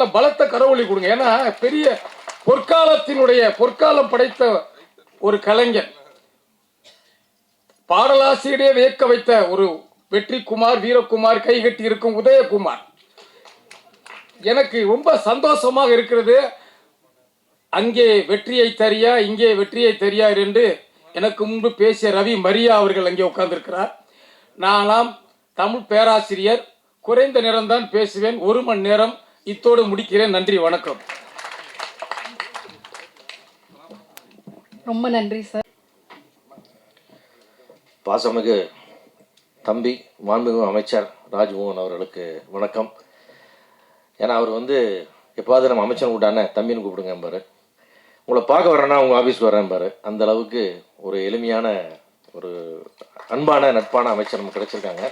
நல்ல பலத்த கரவொலி கொடுங்க. ஏன்னா பெரிய பொற்காலம் படைத்த ஒரு கலைஞர், பாடலாசிரியரே வியக்க வைத்த ஒரு வெற்றிக்குமார், வீரகுமார், கைகட்டி இருக்கும் உதயகுமார். எனக்கு ரொம்ப சந்தோஷமாக இருக்கிறது. அங்கே வெற்றியை தரியா, இங்கே வெற்றியை தரியார் என்று எனக்கு முன்பு பேசிய ரவி மரியா அவர்கள் அங்கே உட்கார்ந்திருக்கிறார். நானாம் தமிழ் பேராசிரியர், குறைந்த நேரம்தான் பேசுவேன், 1 மணி நேரம் இத்தோடு முடிக்கிறேன். நன்றி, வணக்கம். ரொம்ப நன்றி சார். பாசமிகு தம்பி மாண்புமிகு அமைச்சர் ராஜ்மோகன் அவர்களுக்கு வணக்கம். ஏன்னா அவர் எப்பாவது நம்ம அமைச்சர் கூட்டானே தம்பின்னு கூப்பிடுங்க பாரு, உங்களை பார்க்க வரேன்னா உங்கள் ஆஃபீஸ்க்கு வரேன் பாரு, அந்த அளவுக்கு ஒரு எளிமையான ஒரு அன்பான நட்பான அமைச்சர் நமக்கு கிடைச்சிருக்காங்க.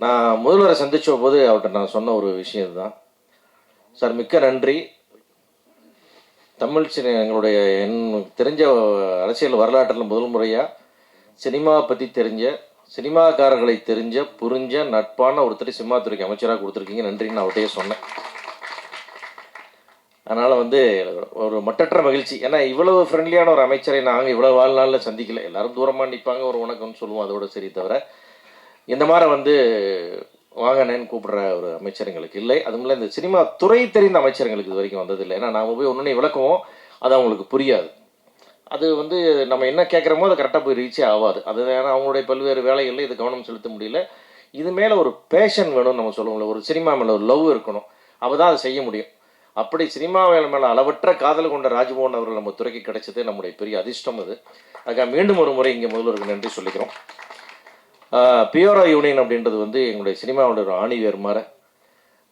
நான் முதல்வரை சந்திச்ச போது அவர்கிட்ட நான் சொன்ன ஒரு விஷயம் இதுதான். சார், மிக்க நன்றி. தமிழ் எங்களுடைய தெரிஞ்ச அரசியல் வரலாற்றில் முதல் முறையாக சினிமா பற்றி தெரிஞ்ச, சினிமாக்காரர்களை தெரிஞ்ச, புரிஞ்ச நட்பான ஒருத்தர் சினிமாத்துறைக்கு அமைச்சராக கொடுத்துருக்கீங்க, நன்றின்னு அவர்கிட்டயே சொன்னேன். அதனால் ஒரு மட்டற்ற மகிழ்ச்சி. ஏன்னா இவ்வளவு ஃப்ரெண்ட்லியான ஒரு அமைச்சரை நாங்கள் இவ்வளோ வாழ்நாளில் சந்திக்கல. எல்லாரும் தூரமாக நிற்பாங்க, ஒரு வணக்கம்னு சொல்லுவோம், அதோட சரி. தவிர இந்த மாதிரி வாங்கினேன்னு கூப்பிடுற ஒரு அமைச்சர் எங்களுக்கு இல்லை. அதுமில்ல இந்த சினிமா துறை தெரிந்த அமைச்சர்களுக்கு இது வரைக்கும் வந்ததில்லை. ஏன்னா நாம் போய் ஒன்று விளக்குவோம், அது அவங்களுக்கு புரியாது. அது நம்ம என்ன கேட்குறோமோ அதை கரெக்டாக போய் ரீச்சே ஆகாது. அது ஏன்னா அவங்களுடைய பல்வேறு வேலைகளில் இது கவனம் செலுத்த முடியல. இது மேலே ஒரு பேஷன் வேணும்னு நம்ம சொல்லுவோம்ல, ஒரு சினிமா மேலே ஒரு லவ் இருக்கணும், அப்போ தான் அதை செய்ய முடியும். அப்படி சினிமா மேலே அளவற்ற காதல் கொண்ட ராஜ்மோகன் அவர்கள் நம்ம துறைக்கு கிடைச்சது நம்முடைய பெரிய அதிர்ஷ்டம். அதுக்காக மீண்டும் ஒரு முறை இங்கே முதல்வருக்கு நன்றி சொல்லிக்கிறோம். பியோரா யூனியன் அப்படின்றது எங்களுடைய சினிமாவோட ஒரு ஆணிவேர் மாதிரி.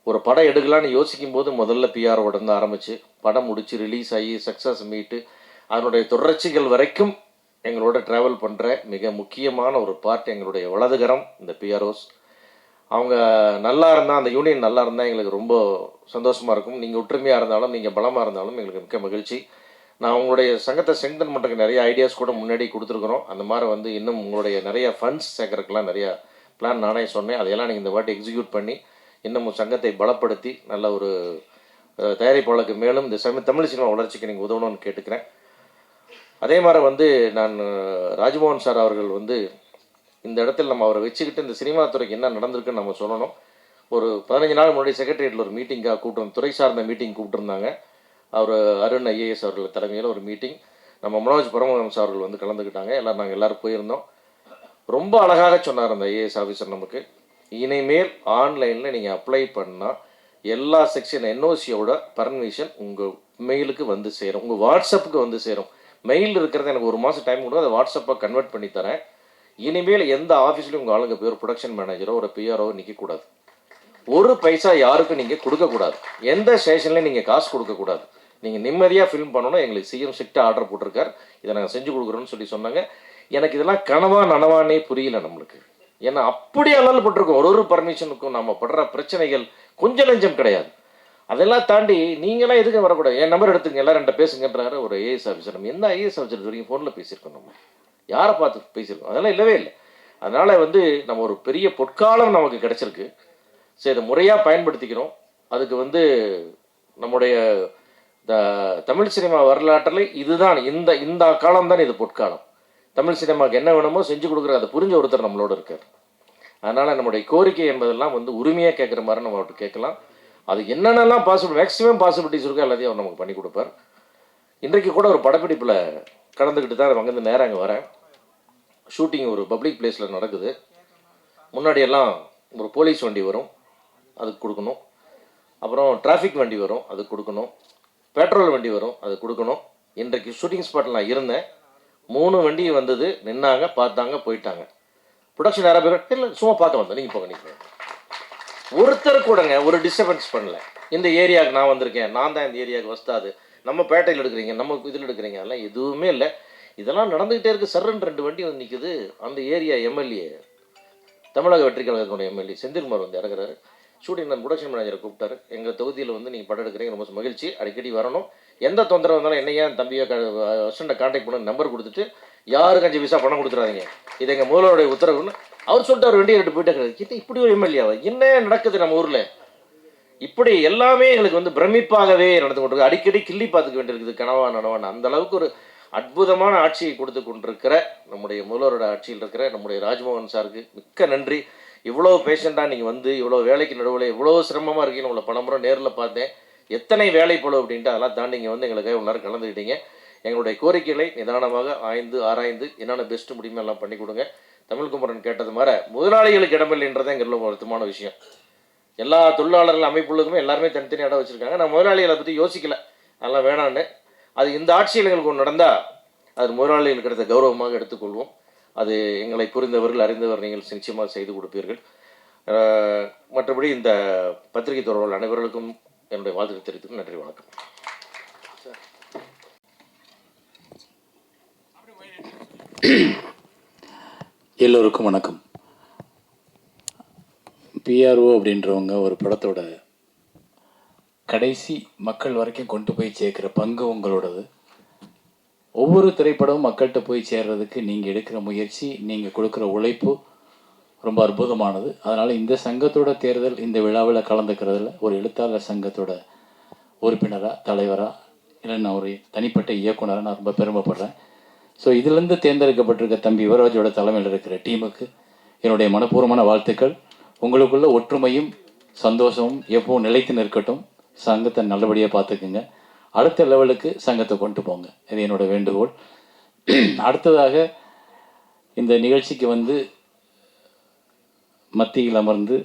ஒரு படம் எடுக்கலான்னு யோசிக்கும் போது முதல்ல பிஆரோட இருந்து ஆரம்பித்து படம் முடித்து ரிலீஸ் ஆகி சக்ஸஸ் மீட்டு அதனுடைய தொடர்ச்சிகள் வரைக்கும் எங்களோட ட்ராவல் பண்ணுற மிக முக்கியமான ஒரு பார்ட் எங்களுடைய வலதுகரம் இந்த பிஆர்ஓஸ். அவங்க நல்லா இருந்தால், அந்த யூனியன் நல்லா இருந்தால் எங்களுக்கு ரொம்ப சந்தோஷமாக இருக்கும். நீங்கள் ஒற்றுமையாக இருந்தாலும், நீங்கள் பலமாக இருந்தாலும் எங்களுக்கு மிக்க மகிழ்ச்சி. நான் உங்களுடைய சங்கத்தை ஸ்ட்ரெங்தன் பண்ணுறதுக்கு நிறைய ஐடியாஸ் கூட முன்னாடி கொடுத்துருக்குறோம். அந்த மாதிரி இன்னும் உங்களுடைய நிறைய ஃபண்ட்ஸ் சேர்க்கறதுக்கெலாம் நிறையா பிளான் நானே சொன்னேன். அதையெல்லாம் நீங்கள் இந்த வாட்டி எக்ஸிக்யூட் பண்ணி இன்னும் சங்கத்தை பலப்படுத்தி நல்ல ஒரு தயாரிப்பாளருக்கு மேலும் இந்த தமிழ் சினிமா வளர்ச்சிக்கு நீங்கள் உதவணும்னு கேட்டுக்கிறேன். அதே மாதிரி நான் ராஜ்மோகன் சார் அவர்கள் இந்த இடத்துல நம்ம அவரை வச்சுக்கிட்டு இந்த சினிமா துறைக்கு என்ன நடந்திருக்குன்னு நம்ம சொல்லணும். ஒரு 15 நாள் முன்னாடி செக்ரட்டரியேட்டில் ஒரு மீட்டிங்காக துறை சார்ந்த மீட்டிங் கூப்பிட்டுருந்தாங்க. அவர் அருண் ஐஏஎஸ் அவர்கள் தலைமையில் ஒரு மீட்டிங். நம்ம மனோஜ் பரமஹம்ச சார் அவர்கள் கலந்துக்கிட்டாங்க. நாங்கள் எல்லோரும் போயிருந்தோம். ரொம்ப அழகாக சொன்னார் அந்த ஐஏஎஸ் ஆஃபீஸர் நமக்கு, இனிமேல் ஆன்லைனில் நீங்கள் அப்ளை பண்ணால் எல்லா செக்ஷன் என்ஓசியோட பர்மிஷன் உங்கள் மெயிலுக்கு சேரும், உங்கள் வாட்ஸ்அப்புக்கு சேரும். மெயில் இருக்கிறது எனக்கு 1 மாதம் டைம் கொடுங்க, அதை வாட்ஸ்அப்பாக கன்வெர்ட் பண்ணி தரேன். இனிமேல் எந்த ஆஃபீஸ்லையும் உங்கள் ஆளுங்க போய் ஒரு ப்ரொடக்ஷன் மேனேஜரோ ஒரு பிஆர்ஓ நிற்கக்கூடாது. 1 பைசா யாருக்கும் நீங்கள் கொடுக்கக்கூடாது. எந்த ஸ்டேஷன்லையும் நீங்கள் காசு கொடுக்கக்கூடாது. நீங்கள் நிம்மதியாக ஃபில்ம் பண்ணணும். எங்களுக்கு சிஎம் ஸ்ட்ரிக்டாக ஆர்டர் போட்டிருக்கார், இதை நாங்கள் செஞ்சு கொடுக்குறோன்னு சொன்னாங்க. எனக்கு இதெல்லாம் கனவா நனவானே புரியல நம்மளுக்கு. ஏன்னா அப்படி அல்லல் பட்டிருக்கோம். ஒரு பர்மிஷனுக்கும் நம்ம படுற பிரச்சனைகள் கொஞ்சம் நெஞ்சம் கிடையாது. அதெல்லாம் தாண்டி நீங்களாம் எதுக்கு வரக்கூடாது, என் நம்பர் எடுத்துங்க, எல்லாரும் 2 பேசுங்கன்றாரு ஒரு ஐஏஎஸ் ஆஃபீஸர். நம்ம எந்த ஐஏஎஸ் ஆஃபீஸர் வரைக்கும் ஃபோனில் பேசியிருக்கோம், நம்ம யாரை பார்த்து பேசியிருக்கோம், அதெல்லாம் இல்லவே இல்லை. அதனால் நம்ம ஒரு பெரிய பொற்காலம் நமக்கு கிடைச்சிருக்கு. சரி, இதை முறையாக பயன்படுத்திக்கிறோம். அதுக்கு நம்முடைய தமிழ் சினிமா வரலாற்றில் இதுதான் இந்த காலம்தான் இது பொற்காலம். தமிழ் சினிமாவுக்கு என்ன வேணுமோ செஞ்சு கொடுக்குற அதை புரிஞ்ச ஒருத்தர் நம்மளோட இருக்கார். அதனால் நம்முடைய கோரிக்கை என்பதெல்லாம் உரிமையாக கேட்குற மாதிரி நம்ம அவர்கிட்ட கேட்கலாம். அது என்னென்னலாம் மேக்ஸிமம் பாசிபிலிட்டிஸ் இருக்கோ எல்லாத்தையும் அவர் நமக்கு பண்ணி கொடுப்பார். இன்றைக்கு கூட ஒரு படப்பிடிப்பில் கலந்துக்கிட்டு தான் அங்கேருந்து நேரம் அங்கே வரேன். ஷூட்டிங் ஒரு பப்ளிக் பிளேஸில் நடக்குது. முன்னாடியெல்லாம் ஒரு போலீஸ் வண்டி வரும், அதுக்கு கொடுக்கணும். அப்புறம் டிராஃபிக் வண்டி வரும், அதுக்கு கொடுக்கணும். பெட்ரோல் வண்டி வரும், அது கொடுக்கணும். இன்றைக்கு ஷூட்டிங் ஸ்பாட்டில் நான் இருந்தேன். 3 வண்டி வந்தது, நின்னாங்க, பார்த்தாங்க, போயிட்டாங்க. ப்ரொடக்ஷன் யாராவது பேர் இல்லை, சும்மா பார்க்க வந்தேன், நீங்கள் போங்க, நீங்கள் ஒருத்தர் கூடங்க ஒரு டிஸ்டர்பன்ஸ் பண்ணல. இந்த ஏரியாவுக்கு நான் வந்திருக்கேன், நான் தான் இந்த ஏரியாவுக்கு வஸ்தாது, நம்ம பேட்டையில் எடுக்கிறீங்க, நம்ம இதில் எடுக்கிறீங்க, அதெல்லாம் எதுவுமே இல்லை. இதெல்லாம் நடந்துக்கிட்டே இருக்குது. சர்ன்னு 2 வண்டி நிற்குது. அந்த ஏரியா எம்எல்ஏ, தமிழக வெற்றி கழகத்தினுடைய எம்எல்ஏ செந்தில்குமார் இறங்குறாரு. ஷூட்டிங் நான் ப்ரொடக்ஷன் மேனேஜரை கூப்பிட்டாரு. எங்கள் தொகுதியில் நீங்கள் படம் எடுக்கிறீங்க, ரொம்ப மகிழ்ச்சி, அடிக்கடி வரணும், எந்த தொந்தரவு இருந்தாலும் என்னையா தம்பியை அசிஸ்டண்ட்டை கான்டாக்ட் பண்ண நம்பர் கொடுத்துட்டு யாருக்கு 5 பைசா பணம் கொடுத்துறாதீங்க, இது எங்கள் முதல்வருடைய உத்தரவுன்னு அவர் சொல்லிட்டு அவர் வண்டியை எடுத்து போயிட்டே. இப்படி ஒரு எம்எல்ஏவா என்ன நடக்குது நம்ம ஊரில்? இப்படி எல்லாமே எங்களுக்கு வந்து பிரமிப்பாகவே நடந்து கொண்டிருக்கு. அடிக்கடி கிள்ளி பார்த்துக்க வேண்டியிருக்குது, கனவா நனவான. அந்த அளவுக்கு ஒரு அற்புதமான ஆட்சியை கொடுத்து கொண்டிருக்கிற நம்முடைய முதல்வரோட ஆட்சியில் இருக்கிற நம்முடைய ராஜ்மோகன் சாருக்கு மிக்க நன்றி. இவ்வளோ பேஷண்ட்டாக நீங்கள் வந்து இவ்வளோ வேலைக்கு நடுவில் இவ்வளோ சிரமமாக இருக்கீங்கன்னு உங்களை பலமுறை நேரில் பார்த்தேன். எத்தனை வேலை போல அப்படின்ட்டு அதெல்லாம் தாண்டி இங்கே வந்து எங்களுக்காக எல்லாரும் கலந்துக்கிட்டீங்க. எங்களுடைய கோரிக்கைகளை நிதானமாக ஆராய்ந்து என்னென்ன பெஸ்ட் முடியுமோ எல்லாம் பண்ணி கொடுங்க. தமிழ்குமரன் கேட்டது மாதிரி முதலாளிகளுக்கு இடமில்லைன்றதான் எங்களுக்கு வருத்தமான விஷயம். எல்லா தொழிலாளர்கள் அமைப்புகளுக்குமே எல்லாருமே தனித்தனி இடம் வச்சுருக்காங்க. நான் முதலாளிகளை பற்றி யோசிக்கலை, அதெல்லாம் வேணான்னு. அது இந்த ஆட்சியில் எங்களுக்கு ஒன்று நடந்தால் அது முதலாளிகளுக்கு கிடைத்த கௌரவமாக எடுத்துக்கொள்வோம். அது எங்களை புரிந்தவர்கள் அறிந்தவர் நீங்கள் நிச்சயமாக செய்து கொடுப்பீர்கள். மற்றபடி இந்த பத்திரிகை தொடர்பாளர் அனைவர்களுக்கும் என்னுடைய வாழ்த்துக்களை தெரிவித்துக்கு நன்றி, வணக்கம். எல்லோருக்கும் வணக்கம். பிஆர்ஓ அப்படின்றவங்க ஒரு படத்தோட கடைசி மக்கள் வரைக்கும் கொண்டு போய் சேர்க்குற பங்கு உங்களோடது. ஒவ்வொரு திரைப்படமும் மக்கள்கிட்ட போய் சேர்றதுக்கு நீங்கள் எடுக்கிற முயற்சி, நீங்கள் கொடுக்குற உழைப்பு ரொம்ப அற்புதமானது. அதனால் இந்த சங்கத்தோட தேர்தல் இந்த விழாவில் கலந்துக்கிறதுல ஒரு எழுத்தாளர் சங்கத்தோட உறுப்பினராக, தலைவராக, இல்லை நான் ஒரு தனிப்பட்ட இயக்குனராக நான் ரொம்ப பெருமைப்படுறேன். ஸோ இதிலிருந்து தேர்ந்தெடுக்கப்பட்டிருக்க தம்பி யுவராஜோட தலைமையில் இருக்கிற டீமுக்கு என்னுடைய மனப்பூர்வமான வாழ்த்துக்கள். உங்களுக்குள்ள ஒற்றுமையும் சந்தோஷமும் எப்பவும் நிலைத்து நிற்கட்டும். சங்கத்தை நல்லபடியாக பார்த்துக்குங்க. அடுத்த லெவலுக்கு சங்கத்தை கொண்டு போங்க, இது என்னோட வேண்டுகோள். அடுத்ததாக இந்த நிகழ்ச்சிக்கு வந்து மத்தியில் அமர்ந்து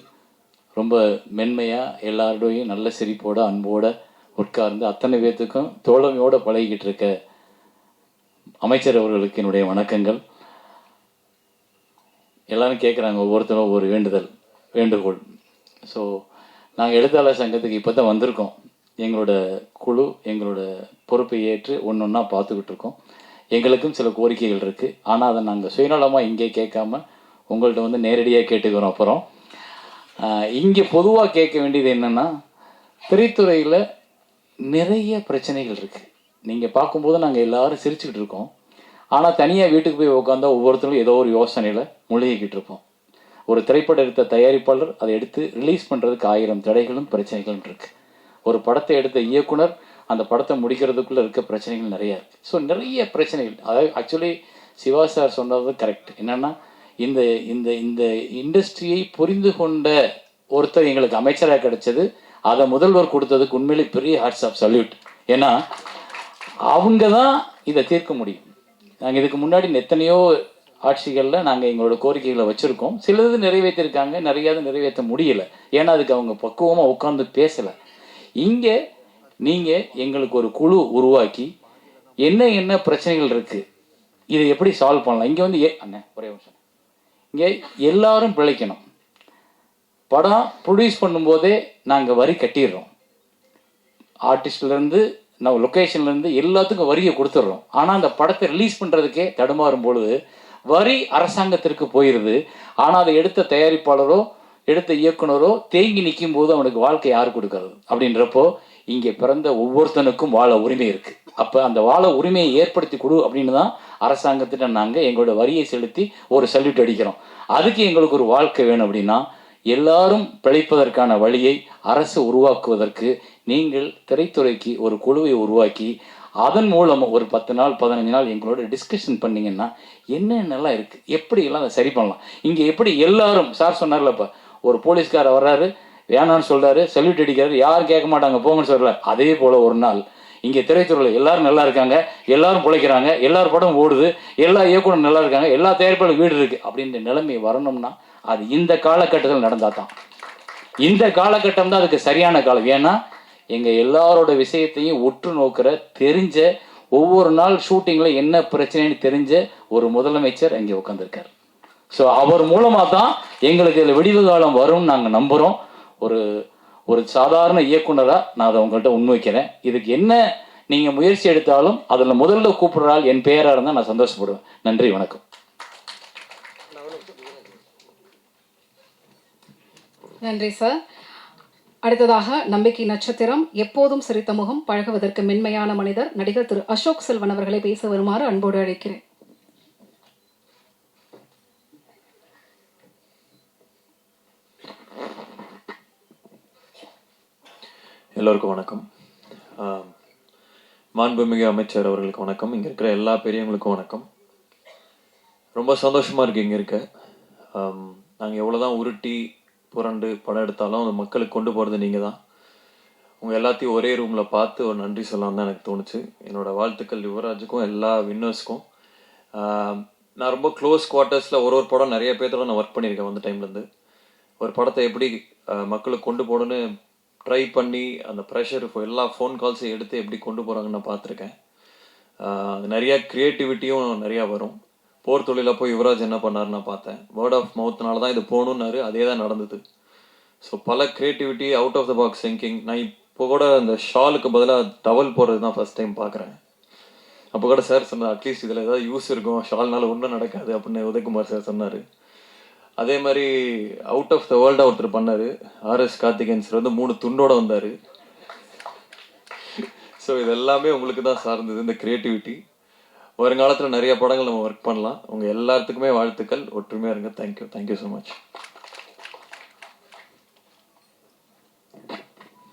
ரொம்ப மென்மையாக எல்லாரோடையும் நல்ல சிரிப்போட அன்போட உட்கார்ந்து அத்தனை பேர்த்துக்கும் தோழமையோடு பழகிக்கிட்டு இருக்க அமைச்சர் அவர்களுக்கு என்னுடைய வணக்கங்கள். எல்லாரும் கேட்குறாங்க, ஒவ்வொருத்தரும் ஒவ்வொரு வேண்டுகோள். ஸோ நாங்கள் எழுத்தாளர் சங்கத்துக்கு இப்போ தான் வந்திருக்கோம். எங்களோட குழு எங்களோட பொறுப்பை ஏற்று ஒன்று ஒன்றா பார்த்துக்கிட்டு இருக்கோம். எங்களுக்கும் சில கோரிக்கைகள் இருக்குது. ஆனால் அதை நாங்கள் சுயநலமாக இங்கே கேட்காம உங்கள்கிட்ட வந்து நேரடியாக கேட்டுக்கிறோம். அப்புறம் இங்கே பொதுவாக கேட்க வேண்டியது என்னென்னா, திரைத்துறையில் நிறைய பிரச்சனைகள் இருக்குது. நீங்கள் பார்க்கும்போது நாங்கள் எல்லாரும் சிரிச்சுக்கிட்டு இருக்கோம். ஆனால் தனியாக வீட்டுக்கு போய் உட்காந்தா ஒவ்வொருத்தரும் ஏதோ ஒரு யோசனையில் மூழ்கிக்கிட்டு இருப்போம். ஒரு திரைப்படம் எடுத்த தயாரிப்பாளர் அதை எடுத்து ரிலீஸ் பண்ணுறதுக்கு 1000 தடைகளும் பிரச்சனைகளும் இருக்குது. ஒரு படத்தை எடுத்த இயக்குனர் அந்த படத்தை முடிக்கிறதுக்குள்ளே இருக்க பிரச்சனைகள் நிறையா இருக்குது. ஸோ நிறைய பிரச்சனைகள். அதாவது ஆக்சுவலி சிவா சார் சொன்னது கரெக்ட். என்னென்னா, இந்த இந்த இந்த இண்டஸ்ட்ரியை புரிந்து கொண்ட ஒருத்தர் எங்களுக்கு அமைச்சராக கிடைச்சது. அதை முதல்வர் கொடுத்ததுக்கு உண்மையிலே பெரிய ஹாட்ஸ் ஆஃப் சல்யூட். ஏன்னா அவங்க தான் இதை தீர்க்க முடியும். நாங்கள் இதுக்கு முன்னாடி எத்தனையோ ஆட்சிகளில் நாங்கள் எங்களோட கோரிக்கைகளை வச்சுருக்கோம். சிலது நிறைவேற்றிருக்காங்க, நிறையாவது நிறைவேற்ற முடியலை. ஏன்னா அதுக்கு அவங்க பக்குவமாக உட்காந்து பேசலை. இங்கே நீங்கள் எங்களுக்கு ஒரு குழு உருவாக்கி என்ன பிரச்சனைகள் இருக்குது, இதை எப்படி சால்வ் பண்ணலாம். இங்கே வந்து ஒரே நிமிஷம், இங்கே எல்லாரும் பிழைக்கணும். படம் ப்ரொடியூஸ் பண்ணும்போதே நாங்கள் வரி கட்டிடுறோம். ஆர்டிஸ்ட்லேருந்து நம்ம லொக்கேஷன்லேருந்து எல்லாத்துக்கும் வரியை கொடுத்துட்றோம். ஆனால் அந்த படத்தை ரிலீஸ் பண்ணுறதுக்கே தடுமாறும் பொழுது வரி அரசாங்கத்திற்கு போயிடுது. ஆனால் அதை எடுத்த தயாரிப்பாளரோ எடுத்த இயக்குனரோ தேங்கி நிற்கும் போது அவனுக்கு வாழ்க்கை யார் கொடுக்கறது? அப்படின்றப்போ இங்கே பிறந்த ஒவ்வொருத்தனுக்கும் வாழ உரிமை இருக்குது. அப்போ அந்த வாழ உரிமையை ஏற்படுத்தி கொடு அப்படின்னு தான் அரசாங்கத்திட்ட நாங்கள் எங்களோட வரியை செலுத்தி ஒரு சல்யூட் அடிக்கிறோம். அதுக்கு எங்களுக்கு ஒரு வாழ்க்கை வேணும். அப்படின்னா எல்லாரும் பிழைப்பதற்கான வழியை அரசு உருவாக்குவதற்கு நீங்கள் திரைத்துறைக்கு ஒரு குழுவை உருவாக்கி அதன் மூலம் ஒரு 10 நாள் 15 நாள் எங்களோட டிஸ்கஷன் பண்ணிங்கன்னா என்னென்னலாம் இருக்குது, எப்படியெல்லாம் அதை சரி பண்ணலாம். இங்கே எப்படி எல்லாரும் சார் சொன்னார்லப்பா, ஒரு போலீஸ்காரர் வர்றாரு, வேணான்னு சொல்கிறாரு, சல்யூட் அடிக்கிறாரு, யாரும் கேட்க மாட்டாங்க போங்கன்னு சொல்கிறார். அதே போல் ஒரு நாள் இங்கே திரைத்துறையில் எல்லாரும் நல்லா இருக்காங்க, எல்லாரும் பிழைக்கிறாங்க, எல்லார் படம் ஓடுது, எல்லா இயக்குனரும் நல்லா இருக்காங்க, எல்லா தயாரிப்பாளரும் வீடு இருக்குது அப்படின்ற நிலைமை வரணும்னா அது இந்த காலகட்டத்தில் நடந்தால் தான். இந்த காலகட்டம் தான் அதுக்கு சரியான காலம். ஏன்னா எங்கள் எல்லாரோட விஷயத்தையும் உற்று நோக்கிற தெரிஞ்ச ஒவ்வொரு நாள் ஷூட்டிங்கில் என்ன பிரச்சனைன்னு தெரிஞ்ச ஒரு முதலமைச்சர் அங்கே உட்காந்துருக்கார். ஸோ அவர் மூலமாக தான் எங்களுக்கு இதில் விடிவு காலம் வரும்னு நாங்கள் நம்புகிறோம். ஒரு சாதாரண இயக்குனராக நான் அதை உங்கள்கிட்ட முன்வைக்கிறேன். இதுக்கு என்ன நீங்கள் முயற்சி எடுத்தாலும் அதில் முதல்ல கூப்பிடுறாள் என் பெயராக இருந்தால் நான் சந்தோஷப்படுவேன். நன்றி, வணக்கம். நன்றி சார். அடுத்ததாக நம்பிக்கை நட்சத்திரம், எப்போதும் சிரித்த முகம், பழகுவதற்கு மென்மையான மனிதர், நடிகர் திரு அசோக் செல்வன் அவர்களை பேச வருமாறு அன்போடு அழைக்கிறேன். எல்லோருக்கும் வணக்கம். மாண்புமிகு அமைச்சர் அவர்களுக்கு வணக்கம். இங்கே இருக்கிற எல்லா பெரியவங்களுக்கும் வணக்கம். ரொம்ப சந்தோஷமாக இருக்குது இங்கே இருக்க. நாங்கள் எவ்வளோதான் உருட்டி புரண்டு படம் எடுத்தாலும் அந்த மக்களுக்கு கொண்டு போகிறது நீங்கள் தான். உங்கள் எல்லாத்தையும் ஒரே ரூமில் பார்த்து ஒரு நன்றி சொல்லலாம் தான் எனக்கு தோணுச்சு. என்னோடய வாழ்த்துக்கள் யுவராஜுக்கும் எல்லா வின்னர்ஸ்க்கும். நான் ரொம்ப க்ளோஸ் குவார்ட்டர்ஸில் ஒரு படம் நிறைய பேர்த்தோட நான் ஒர்க் பண்ணியிருக்கேன். வந்த டைம்லேருந்து ஒரு படத்தை எப்படி மக்களுக்கு கொண்டு போகணுன்னு ட்ரை பண்ணி அந்த ப்ரெஷர் எல்லா ஃபோன் கால்ஸையும் எடுத்து எப்படி கொண்டு போகிறாங்கன்னு நான் பார்த்துருக்கேன். நிறையா க்ரியேட்டிவிட்டியும் நிறையா வரும். போர் தொழிலில் போய் யுவராஜ் என்ன பண்ணாருன்னு நான் பார்த்தேன். வேர்ட் ஆஃப் மவுத்னால தான் இது போகணுன்னாரு, அதே தான் நடந்தது. ஸோ பல creativity, out of the box thinking. நான் இப்போ கூட அந்த ஷாலுக்கு பதிலாக டவல் போடுறது தான் ஃபஸ்ட் டைம் பார்க்குறேன். அப்போ கூட சார் சொன்னார், அட்லீஸ்ட் இதில் ஏதாவது யூஸ் இருக்கும், ஷால்னால ஒன்றும் நடக்காது அப்படின்னு உதயகுமார் சார் சொன்னார். அதே மாதிரி அவுட் ஆஃப் த வேர்ல்டாக ஒருத்தர் பண்ணார். ஆர்எஸ் கார்த்திகேயன் சார் வந்து 3 துண்டோடு வந்தார். ஸோ இது எல்லாமே உங்களுக்கு தான் சார்ந்தது, இந்த க்ரியேட்டிவிட்டி. வருங்காலத்தில் நிறைய படங்கள் நம்ம ஒர்க் பண்ணலாம். உங்கள் எல்லாத்துக்குமே வாழ்த்துக்கள். ஒற்றுமையாக இருங்க. தேங்க்யூ. Thank you so much.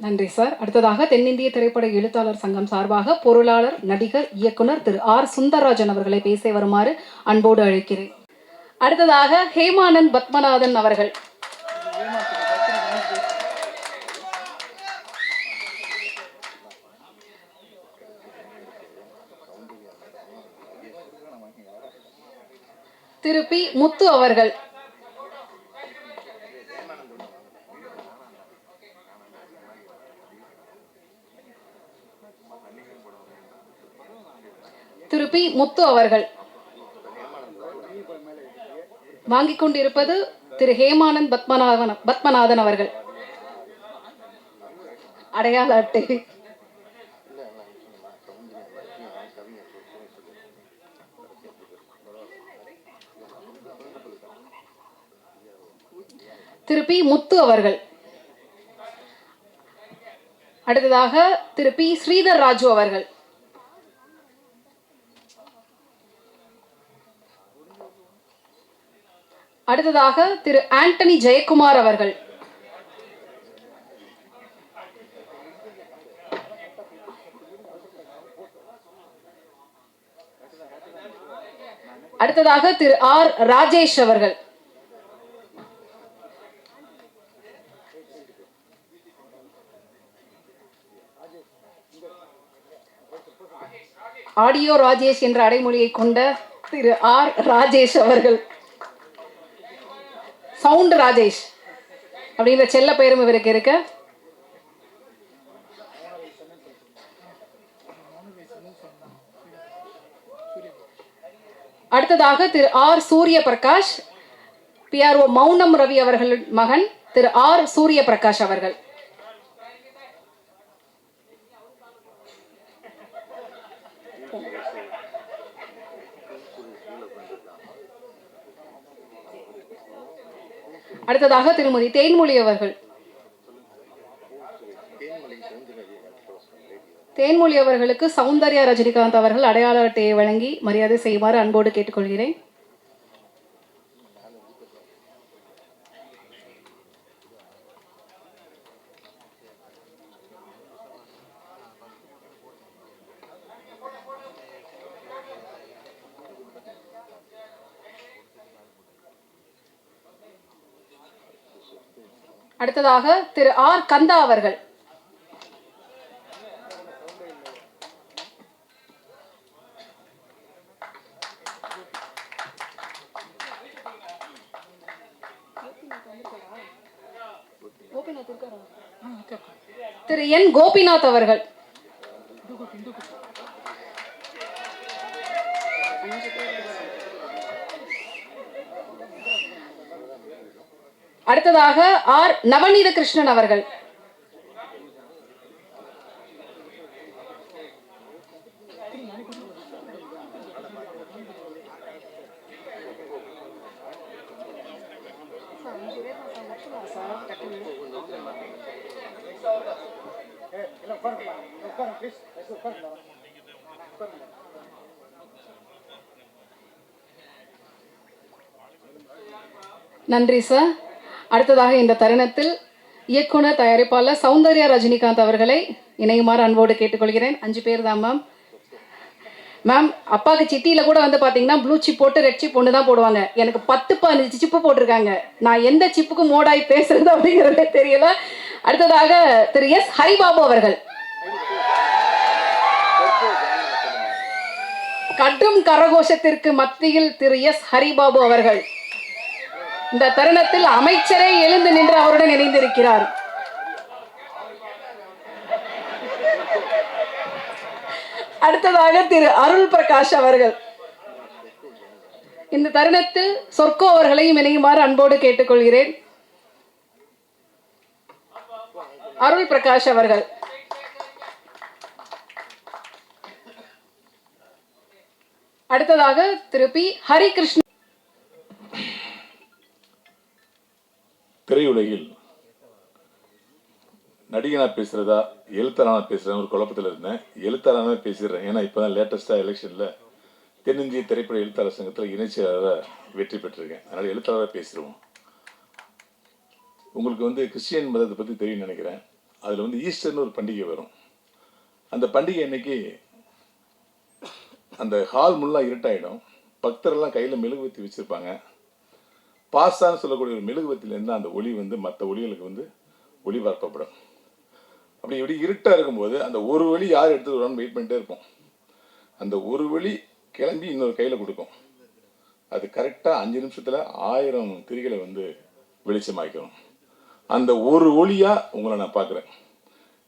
நன்றி சார். அடுத்ததாக தென்னிந்திய திரைப்பட எழுத்தாளர் சங்கம் சார்பாக பொருளாளர், நடிகர், இயக்குனர் திரு ஆர் சுந்தரராஜன் அவர்களை பேச வருமாறு அன்போடு அழைக்கிறேன். அடுத்ததாக ஹேமானந்த் பத்மநாதன் அவர்கள். திரு பி முத்து அவர்கள். திரு பி முத்து அவர்கள். வாங்கிக் கொண்டிருப்பது திரு ஹேமானந்த் பத்மநாதன் அவர்கள். அடையாள அட்டை. திரு பி முத்து அவர்கள். அடுத்ததாக திரு பி ஸ்ரீதர் ராஜு அவர்கள். அடுத்ததாக திரு ஆண்டனி ஜெயக்குமார் அவர்கள். அடுத்ததாக திரு ஆர் ராஜேஷ் அவர்கள். ஆடியோ ராஜேஷ் என்ற அடைமொழியை கொண்ட திரு ஆர் ராஜேஷ் அவர்கள். சவுண்ட் ராஜேஷ் அப்படின்ற செல்ல பெயரும் இவருக்கு இருக்கு. அடுத்ததாக திரு ஆர் சூரிய பிரகாஷ், PRO மௌனம் ரவி அவர்களின் மகன் திரு ஆர் சூரிய பிரகாஷ் அவர்கள். அடுத்ததாக திருமதி தேன்மொழி அவர்கள். தேன்மொழி அவர்களுக்கு சௌந்தர்யா ரஜினிகாந்த் அவர்கள் அடையாள அட்டையை வழங்கி மரியாதை செய்யுமாறு அன்போடு கேட்டுக்கொள்கிறேன். அடுத்ததாக திரு ஆர் கந்தா அவர்கள். திரு என் கோபிநாத் அவர்கள். அடுத்ததாக ஆர் நவநீத கிருஷ்ணன் அவர்கள். நன்றி சார். அடுத்ததாக இந்த தருணத்தில் இயக்குனர் தயாரிப்பாளர் சௌந்தர்யா ரஜினிகாந்த் அவர்களை இணையுமாறு அன்போடு கேட்டுக்கொள்கிறேன். 5 பேர் தான் மேம். மேம், அப்பாவுக்கு சிட்டியில கூட வந்து பாத்தீங்கன்னா ப்ளூ சிப் போட்டு ரெட் சிப் ஒன்று தான் போடுவாங்க. எனக்கு 10-15 சிப்பு போட்டிருக்காங்க. நான் எந்த சிப்புக்கு மோடாய் பேசுறது அப்படிங்கிறதே தெரியல. அடுத்ததாக திரு எஸ் ஹரிபாபு அவர்கள். கடும் கரகோஷத்திற்கு மத்தியில் திரு எஸ் ஹரிபாபு அவர்கள் இந்த தருணத்தில் அமைச்சரே எழுந்து நின்று அவருடன் இணைந்திருக்கிறார். அடுத்ததாக திரு அருள் பிரகாஷ் அவர்கள். இந்த தருணத்தில் சொர்க்கோ அவர்களையும் இணையுமாறு அன்போடு கேட்டுக்கொள்கிறேன். அருள் பிரகாஷ் அவர்கள். அடுத்ததாக திரு பி ஹரிகிருஷ்ணன். திரையுலகில் நடிகனா பேசுறதா எழுத்தாளனா பேசுறேன் ஒரு குழப்பத்தில் இருந்தேன். எழுத்தாளனா பேசிடுறேன். ஏன்னா இப்போதான் லேட்டஸ்டாக எலெக்ஷனில் தென்னிந்திய திரைப்பட எழுத்தாளர் சங்கத்தில் இணைச்செயலாளராக வெற்றி பெற்றிருக்கேன். அதனால் எழுத்தாளராக பேசிடுவோம். உங்களுக்கு வந்து கிறிஸ்டியன் மதத்தை பற்றி தெரியும்னு நினைக்கிறேன். அதில் வந்து ஈஸ்டர்னு ஒரு பண்டிகை வரும். அந்த பண்டிகை அன்னைக்கு அந்த ஹால் முல்லாம் இருட்டாயிடும். பக்தரெல்லாம் கையில் மெழுகுவத்தி வச்சுருப்பாங்க. பாஸ்தான்னு சொல்லக்கூடிய ஒரு மெழுகுவத்திலேருந்து அந்த ஒளி வந்து மற்ற ஒளிகளுக்கு வந்து ஒளிபரப்பப்படும். அப்படி இப்படி இருட்டாக இருக்கும்போது அந்த ஒரு வழி யார் எடுத்து வருவான்னு வெயிட் பண்ணிட்டே இருப்போம். அந்த ஒரு வழி கிளம்பி இன்னொரு கையில் கொடுக்கும். அது கரெக்டாக 5 நிமிஷத்தில் 1000 திரிகளை வந்து வெளிச்சமாக்கணும். அந்த ஒரு ஒளியாக உங்களை நான் பார்க்குறேன்.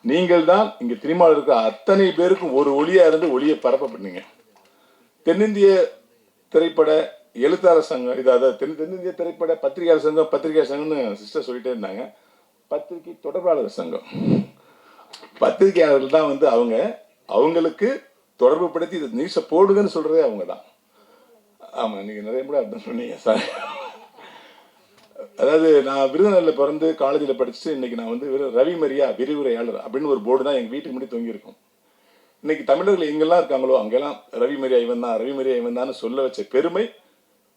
நீங்கள் தான் இங்கே திருமாவில் இருக்க அத்தனை பேருக்கும் ஒரு ஒளியாக இருந்து ஒளியை பரப்பப்பட்டீங்க. தென்னிந்திய திரைப்பட எழுத்தாளர் சங்கம், இதாவது தென்னிந்திய திரைப்பட பத்திரிகையாளர் சங்கம்னு சிஸ்டர் சொல்லிட்டே இருந்தாங்க. பத்திரிகை தொடர்பாளர் சங்கம், பத்திரிகையாளர்கள் தான் வந்து அவங்களுக்கு தொடர்பு படுத்தி இது நியூஸை போடுங்கன்னு சொல்றதே அவங்க தான். ஆமா, நீங்க நிறைய கூட அர்த்தம் சொன்னீங்க சார். அதாவது நான் விருதுநகர்ல பிறந்து காலேஜில் படிச்சுட்டு இன்னைக்கு நான் வந்து ரவி மரியா விரிவுரையாளர் அப்படின்னு ஒரு போர்டு தான் எங்க வீட்டுக்கு முன்னாடி தொங்கி இருக்கும். இன்னைக்கு தமிழர்கள் எங்கெல்லாம் இருக்காங்களோ அங்கெல்லாம் ரவி மரியா இவன் தான் சொல்ல வச்ச பெருமை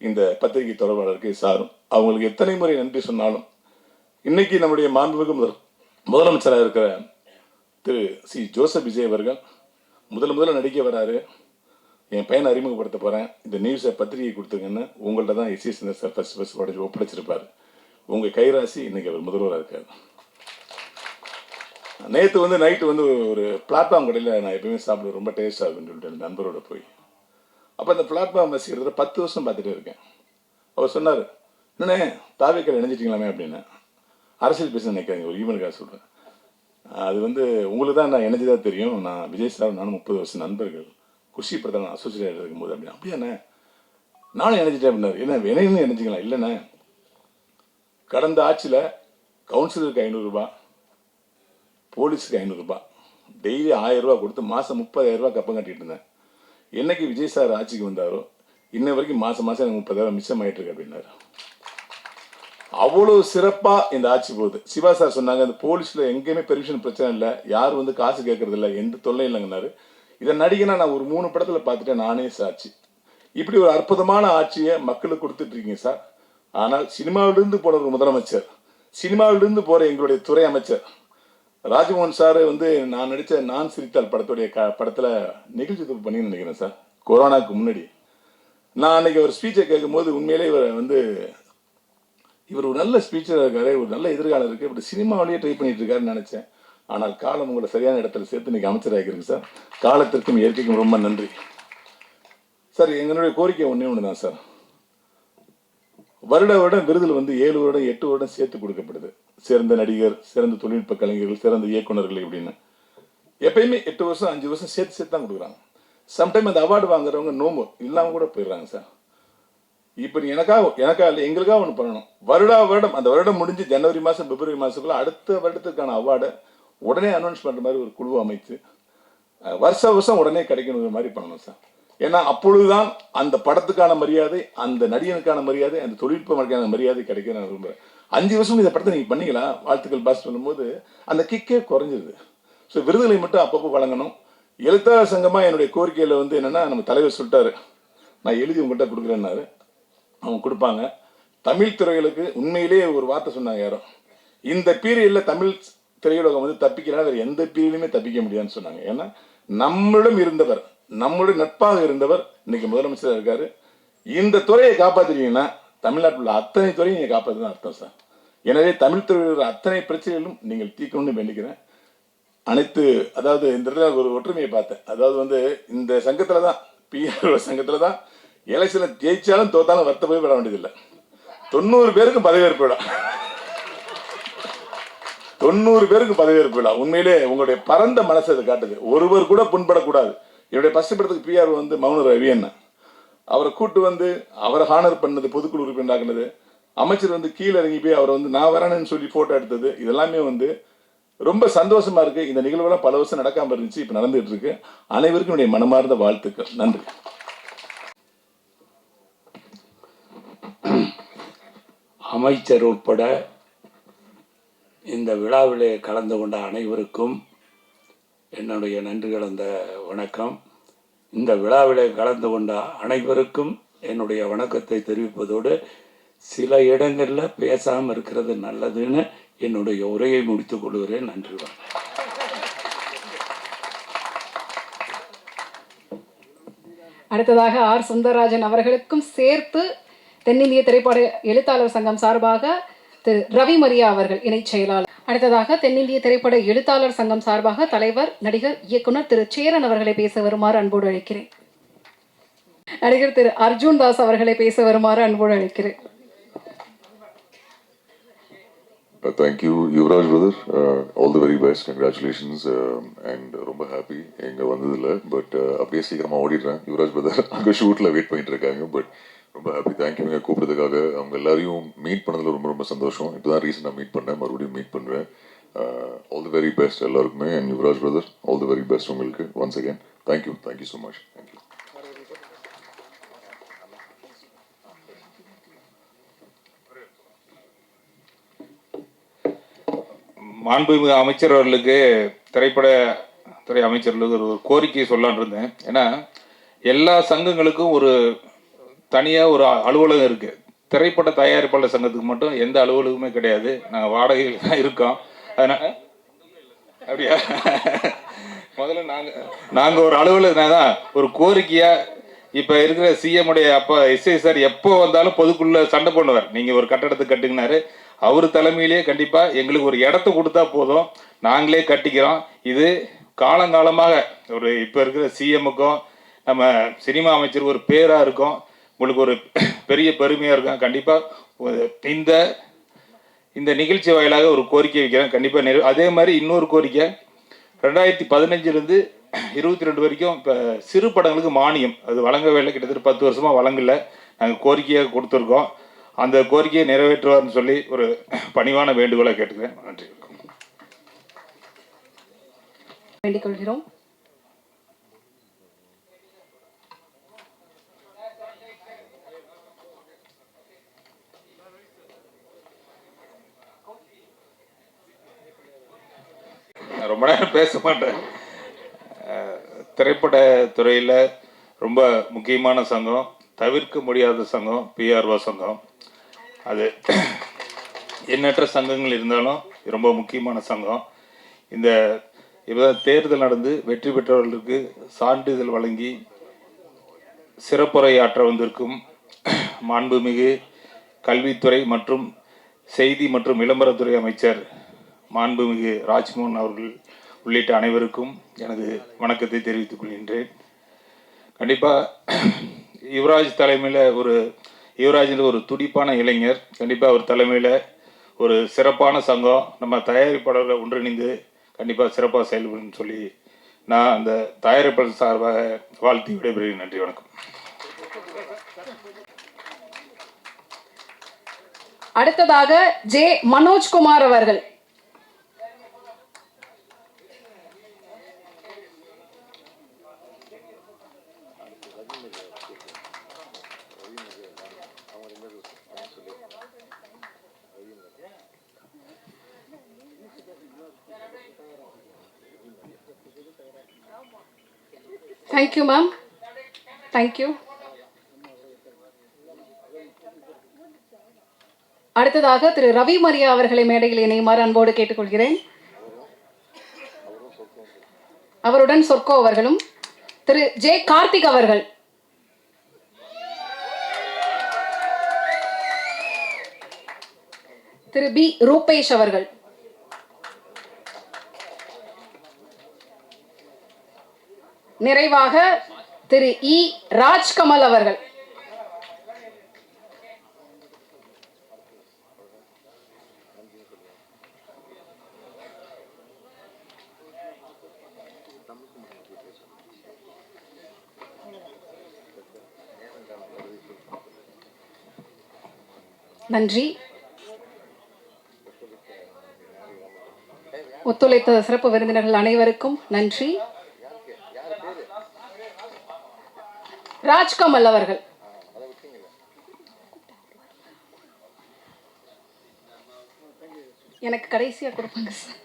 இந்த பத்திரிகை தொடர்பாளருக்கு சாரும். அவங்களுக்கு எத்தனை முறை நன்றி சொன்னாலும் இன்னைக்கு நம்முடைய மாண்புமிகு முதலமைச்சராக இருக்கிற திரு சி ஜோசப் விஜய் அவர்கள் முதல்ல நடிக்க வராரு. என் பையனை அறிமுகப்படுத்த போறேன், இந்த நியூஸை பத்திரிகை கொடுத்துருங்கன்னு உங்கள்ட்ட தான் எஸ் சார் ஃபர்ஸ்ட் ஒப்படைச்சிருப்பாரு. உங்க கைராசி இன்னைக்கு அவர் முதல்வராக இருக்காரு. நேற்று வந்து நைட்டு வந்து ஒரு பிளாட்ஃபார்ம் கடையில் நான் எப்பயுமே சாப்பிடுவேன், ரொம்ப டேஸ்டாக இருக்குன்னு சொல்லிட்டு நண்பரோட போய். அப்போ அந்த பிளாட்ஃபார்ம் வச்சுக்கிறத 10 வருஷம் பார்த்துட்டே இருக்கேன். அவர் சொன்னார், என்னண்ணே தாவேக்கரை இணைஞ்சிட்டிங்களாமே அப்படின்னு. அரசியல் பேச நினைக்கிறேங்க, ஒரு ஈவனுக்காக சொல்கிறேன். அது வந்து உங்களுக்கு தான் நான் இணைஞ்சதாக தெரியும். நான் விஜய் சார் நானும் 30 வருஷம் நண்பர்கள். குஷி பிரதான அசோசியேட் இருக்கும்போது அப்படின்னு. அப்படியாண்ணே நானும் இணைஞ்சிட்டேன் அப்படின்னாரு. என்ன இணைன்னு இணைஞ்சிங்களா? இல்லைண்ணே, கடந்த ஆட்சியில் கவுன்சிலருக்கு 500 ரூபாய், போலீஸுக்கு 500 ரூபாய், டெய்லி 1000 ரூபாய் கொடுத்து மாதம் 30,000 ரூபாய் கப்பம் கட்டிட்டு இருந்தேன். என்னைக்கு விஜய் சார் ஆட்சிக்கு வந்தாரோ இன்ன வரைக்கும் மாதம் எனக்கு 30,000 மிச்சம் ஆயிட்டு இருக்கு அப்படின்னாரு. அவ்வளவு சிறப்பா இந்த ஆட்சி போகுது. சிவா சார் சொன்னாங்க, அந்த போலீஸ்ல எங்கேயுமே பெர்மிஷன் பிரச்சனை இல்லை, யாரும் வந்து காசு கேட்கறது இல்லை, எந்த தொல்லை இல்லைங்கன்னாரு. இதை நடிகனா நான் ஒரு 3 படத்துல பார்த்துட்டேன், நானே சாட்சி. இப்படி ஒரு அற்புதமான ஆட்சியை மக்களுக்கு கொடுத்துட்டு இருக்கீங்க சார். ஆனால் சினிமாவிலிருந்து போன ஒரு முதலமைச்சர், சினிமாவிலிருந்து போற எங்களுடைய துறை அமைச்சர் ராஜ்மோகன் சார் வந்து நான் நடித்த நான் சிரித்தால் படத்துடைய படத்துல நிகழ்ச்சி தொகுப்பு பண்ணி நினைக்கிறேன் சார். கொரோனாக்கு முன்னாடி நான் அன்னைக்கு ஒரு ஸ்பீச்சை கேட்கும் போது உண்மையிலே இவர் ஒரு நல்ல ஸ்பீச்சர் இருக்காரு, ஒரு நல்ல எதிர்காலம் இருக்கு, இப்படி சினிமாவிலேயே ட்ரை பண்ணிட்டு இருக்காருன்னு நினைச்சேன். ஆனால் காலம் உங்களை சரியான இடத்துல சேர்த்து இன்னைக்கு அமைச்சராகிருக்கு சார். காலத்திற்கும் இயற்கைக்கும் ரொம்ப நன்றி சார். எங்களுடைய கோரிக்கை ஒண்ணு தான் சார். வருடம் விருதுல வந்து 7 வருடம் 8 வருடம் சேர்த்து கொடுக்கப்படுது. சிறந்த நடிகர், சிறந்த தொழில்நுட்ப கலைஞர்கள், சிறந்த இயக்குநர்கள் இப்படின்னு எப்பயுமே 8 வருஷம் 5 வருஷம் சேர்த்து தான் கொடுக்குறாங்க. சம்டைம் அந்த அவார்டு வாங்குறவங்க நோம்பு இல்லாம கூட போயிடுறாங்க சார். இப்ப நீ எனக்கா இல்லை, எங்களுக்காக ஒண்ணு பண்ணணும். வருடம் அந்த வருடம் முடிஞ்சு ஜனவரி மாசம் பிப்ரவரி மாசத்துக்குள்ள அடுத்த வருடத்துக்கான அவார்டை உடனே அனௌன்ஸ் பண்ற மாதிரி ஒரு குழு அமைத்து வருஷம் உடனே கிடைக்கணுங்கிற மாதிரி பண்ணணும் சார். ஏன்னா அப்பொழுதுதான் அந்த படத்துக்கான மரியாதை, அந்த நடிகனுக்கான மரியாதை, அந்த தொழில்நுட்ப மரியாதை கிடைக்க நான் விரும்புறேன். 5 வருஷம் இந்த படத்தை நீங்க பண்ணீங்களா, வாழ்த்துக்கள் பாஸ் பண்ணும்போது அந்த கிக்கே குறைஞ்சிருது. ஸோ விருதுகளை மட்டும் அப்பப்போ வழங்கணும். எழுத்தாளர் சங்கமா என்னுடைய கோரிக்கையில வந்து என்னன்னா, நம்ம தலைவர் சொல்லிட்டாரு, நான் எழுதி உங்கள்கிட்ட கொடுக்குறேன்னாரு. அவங்க கொடுப்பாங்க. தமிழ் துறைகளுக்கு உண்மையிலேயே ஒரு வார்த்தை சொன்னாங்க யாரும், இந்த பீரியடில் தமிழ் திரையுலகம் வந்து தப்பிக்கலாம், வேறு எந்த பீரியட்லையுமே தப்பிக்க முடியாதுன்னு சொன்னாங்க. ஏன்னா நம்மளிடம் இருந்தவர், நம்மளுடைய நட்பாக இருந்தவர் இன்னைக்கு முதலமைச்சராக இருக்காரு. இந்த துறையை காப்பாற்றுவீங்கன்னா தமிழ்நாட்டில் உள்ள அத்தனை துறையும் நீங்கள் காப்பாற்றுன்னு அர்த்தம் சார். எனவே தமிழ் துறையில் அத்தனை பிரச்சனைகளும் நீங்கள் தீர்க்கணும்னு வேண்டிக்கிறேன். அனைத்து அதாவது இந்த இடத்துல ஒரு ஒற்றுமையை பார்த்தேன். அதாவது வந்து இந்த சங்கத்தில் தான், பிஆர்ஓ சங்கத்தில் தான் எலெக்ஷனில் ஜெயிச்சாலும் தோத்தாலும் வருத்தப்பே விட வேண்டியதில்லை. 90 பேருக்கு பதவியேற்பு விழா, 90 பேருக்கு பதவியேற்பு விழா. உண்மையிலே உங்களுடைய பரந்த மனசு அதை காட்டுது. ஒருவர் கூட புண்படக்கூடாது. என்னுடைய ஃபர்ஸ்ட் படத்துக்கு பிஆர் வந்து மௌன ரவி என்ன, அவரை கூட்டு வந்து அவரை ஹானர் பண்ணது, பொதுக்குழு உறுப்பினராக்குனது, அமைச்சர் வந்து கீழே இறங்கி போய் அவரை வந்து நான் வரேன்னு சொல்லி போட்டோ எடுத்தது, இதெல்லாமே வந்து ரொம்ப சந்தோஷமா இருக்கு. இந்த நிகழ்வுலாம் பல வருஷம் நடக்காம இருந்துச்சு, இப்ப நடந்துட்டு இருக்கு. அனைவருக்கும் என்னுடைய மனமார்ந்த வாழ்த்துக்கள். நன்றி. அமைச்சர் உட்பட இந்த விழாவிலே கலந்து கொண்ட அனைவருக்கும் என்னுடைய நன்றி கலந்த வணக்கம். இந்த விழாவிலே கலந்து கொண்ட அனைவருக்கும் என்னுடைய வணக்கத்தை தெரிவிப்பதோடு சில இடங்களில் பேசாமல் இருக்கிறது நல்லதுன்னு என்னுடைய உரையை முடித்துக் கொள்கிறேன். நன்றி. அடுத்ததாக ஆர் சுந்தரராஜன் அவர்களுக்கும் சேர்த்து தென்னிந்திய திரைப்பட எழுத்தாளர் சங்கம் சார்பாக திரு ரவி மரியா அவர்கள் இணை செயலாளர். அடுத்ததாக தென்னிந்திய திரைப்பட எழுத்தாளர் சங்கம் சார்பாக தலைவர், நடிகர், இயக்குனர் திரு சேரன் அவர்களை பேச வருமாறு அன்போடு அழைக்கிறேன். நடிகர் திரு அர்ஜுன் தாஸ் அவர்களை பேச வருமாறு அன்போடு அழைக்கிறேன். Thank you, Yuvraj brother. All the very best. Congratulations. And ரொம்ப ஹாப்பி எங்க வந்ததில்ல. பட் அப்படியே சீக்கிரமா ஓடிடுறேன். யுவராஜ் பிரதர் அங்கே ஷூட்டில் வெயிட் பண்ணிட்டு இருக்காங்க. பட் ரொம்ப ஹாப்பி. தேங்க்யூ நீங்கள் கூப்பிட்டதுக்காக. அவங்க எல்லாரையும் மீட் பண்ணதில் ரொம்ப ரொம்ப சந்தோஷம். இப்போ தான் ரீசெண்டாக மீட் பண்ணேன், மறுபடியும் மீட் பண்ணுறேன். ஆல் தி வெரி பெஸ்ட் எல்லாருக்குமே. And Yuvraj brother, all the very best உங்களுக்கு. Once again thank you so much. Thank you. மாண்புமிகு அமைச்சர் அவர்களுக்கு, திரைப்படத்துறை அமைச்சர்களுக்கு ஒரு கோரிக்கை சொல்லலான் இருந்தேன். ஏன்னா எல்லா சங்கங்களுக்கும் ஒரு தனியாக ஒரு அலுவலகம் இருக்குது. திரைப்பட தயாரிப்பாளர் சங்கத்துக்கு மட்டும் எந்த அலுவலகமே கிடையாது. நாங்கள் வாடகையில் தான் இருக்கோம். அதனால் அப்படியா, முதல்ல நாங்கள் ஒரு அலுவலகம் தான். ஒரு கோரிக்கையாக இப்போ இருக்கிற சிஎம் உடைய அப்பா எஸ்ஐ சார் எப்போ வந்தாலும் பொதுக்குள்ள சண்டை பண்ணுவார். நீங்கள் ஒரு கட்டடத்தை கட்டுங்கினாரு. அவர் தலைமையிலேயே கண்டிப்பாக எங்களுக்கு ஒரு இடத்த கொடுத்தா போதும், நாங்களே கட்டிக்கிறோம். இது காலங்காலமாக ஒரு இப்போ இருக்கிற சிஎம்முக்கும் நம்ம சினிமா அமைச்சருக்கு ஒரு பேராக இருக்கும். உங்களுக்கு ஒரு பெரிய பெருமையாக இருக்கும். கண்டிப்பாக இந்த நிகழ்ச்சி வாயிலாக ஒரு கோரிக்கை வைக்கிறேன். கண்டிப்பாக அதே மாதிரி இன்னொரு கோரிக்கை, 2015 22 வரைக்கும் இப்போ சிறு படங்களுக்கு மானியம் அது வழங்கவே இல்லை. கிட்டத்தட்ட 10 வருஷமாக வழங்கலை. நாங்கள் கோரிக்கையாக கொடுத்துருக்கோம். அந்த கோரிக்கையை நிறைவேற்றுவார்னு சொல்லி ஒரு பணிவான வேண்டுகோளை கேட்டுக்கிறேன். நன்றி. வேண்டிக் கொள்கிறோம். ரொம்ப நேரம் பேச மாட்டேன். திரைப்பட துறையில் ரொம்ப முக்கியமான சங்கம், தவிர்க்க முடியாத சங்கம் பிஆர்ஓ சங்கம். அது எண்ணற்ற சங்கங்கள் இருந்தாலும் ரொம்ப முக்கியமான சங்கம். இந்த தேர்தல் நடந்து வெற்றி பெற்றவர்களுக்கு சான்றிதழ் வழங்கி சிறப்புரையாற்ற வந்திருக்கும் மாண்புமிகு கல்வித்துறை மற்றும் செய்தி மற்றும் விளம்பரத்துறை அமைச்சர் மாண்புமிகு ராஜ்மோகன் அவர்கள் உள்ளிட்ட அனைவருக்கும் எனது வணக்கத்தை தெரிவித்துக் கொள்கின்றேன். கண்டிப்பாக யுவராஜ் தலைமையில் யுவராஜ் ஒரு துடிப்பான இளைஞர். கண்டிப்பாக அவர் தலைமையில் ஒரு சிறப்பான சங்கம் நம்ம தயாரிப்பாளர்கள் ஒன்றிணைந்து கண்டிப்பாக சிறப்பாக செயல்படும் சொல்லி நான் அந்த தயாரிப்பாளர் சார்பாக வாழ்த்தி விடைபெறுகிறேன். நன்றி, வணக்கம். அடுத்ததாக ஜே மனோஜ்குமார் அவர்கள். Thank you, ma'am. Thank you. அடுத்ததாக திரு ரவி மரியா அவர்களை மேடையில் இணையுமாறு அன்போடு கேட்டுக்கொள்கிறேன். அவருடன் சொர்க்கோ அவர்களும், திரு ஜே கார்த்திக் அவர்கள், திரு பி ரூபேஷ் அவர்கள், நிறைவாக திரு இ ராஜ்கமல் அவர்கள். நன்றி. ஒத்துழைத்த சிறப்பு விருந்தினர்கள் அனைவருக்கும் நன்றி. ராஜ்கமல் அவர்கள். எனக்கு கடைசியா கொடுப்பாங்க சார்.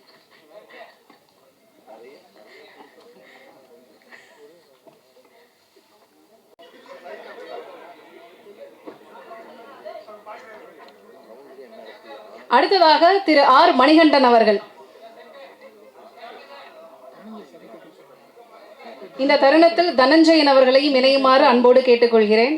அடுத்ததாக திரு ஆர் மணிகண்டன் அவர்கள். இந்த தருணத்தில் தனஞ்சயன் அவர்களையும் இணையுமாறு அன்போடு கேட்டுக்கொள்கிறேன்.